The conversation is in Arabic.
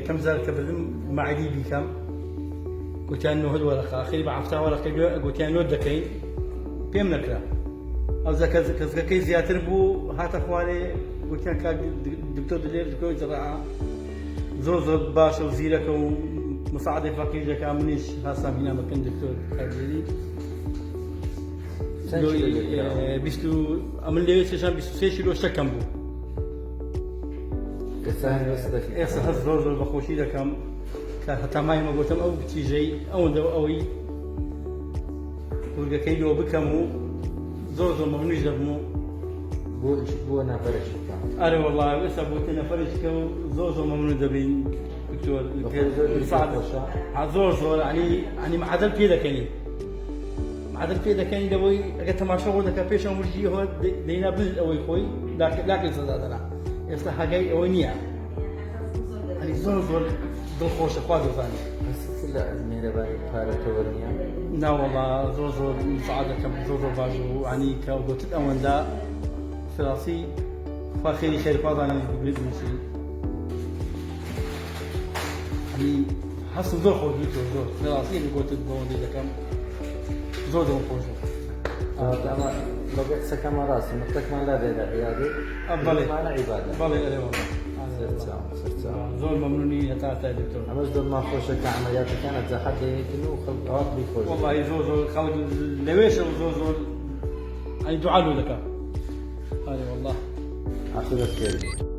كم زال كبرم معدي بكم قلت انه هذا ورقه اخيرا بعرفتها ورقه قلت انه دكين بيم نكره او كي زياتر بو هات اخواني قلت كان دكتور دليل دكتور زراعه زور باش وزيرك ومساعده فقير كان منيش هسه هنا مكان دكتور خالدي بيستو عمل لي سيشن بيستو سيشلو شكم بو كثاني وصدك إيه زور بخوشي لكم حتى ما يما قلتم أو بتيجي أو دو أوي ورجع كيلو بكمو زور ما بنيش دبمو بو أنا فرش كان أنا والله بس أبوتنا فرش كم زور ما بنو دبين دكتور صعب زور يعني معدل كذا كني معدل كذا كني دوي أجت ما شغل ذاك بيش أمرجي هو دينا بز أوي خوي لكن صدقنا يصلح جاي أوينيا يعني زور دل خوش أخوات ثاني بس كلا الميرة باري فارة تورنيا لا والله زور مساعدة كم زور باجو يعني كوجت الأول ده ثلاثي فخير خير فاضل أنا بقول شيء يعني حسب زور خوش زور ثلاثي اللي قلت الدون دي كم زور دون خوش أما لقيت سكما راسي متك ما لا ده رياضي أبلي ما أنا عبادة أبلي أنا والله صرت زور ممنونية تاع دكتور أما زود ما خوشك عمليات كانت زي حد إنه خلق بيخوش والله زور خلق لويش زور يعني دعاء له لك هذه والله أخذ الخير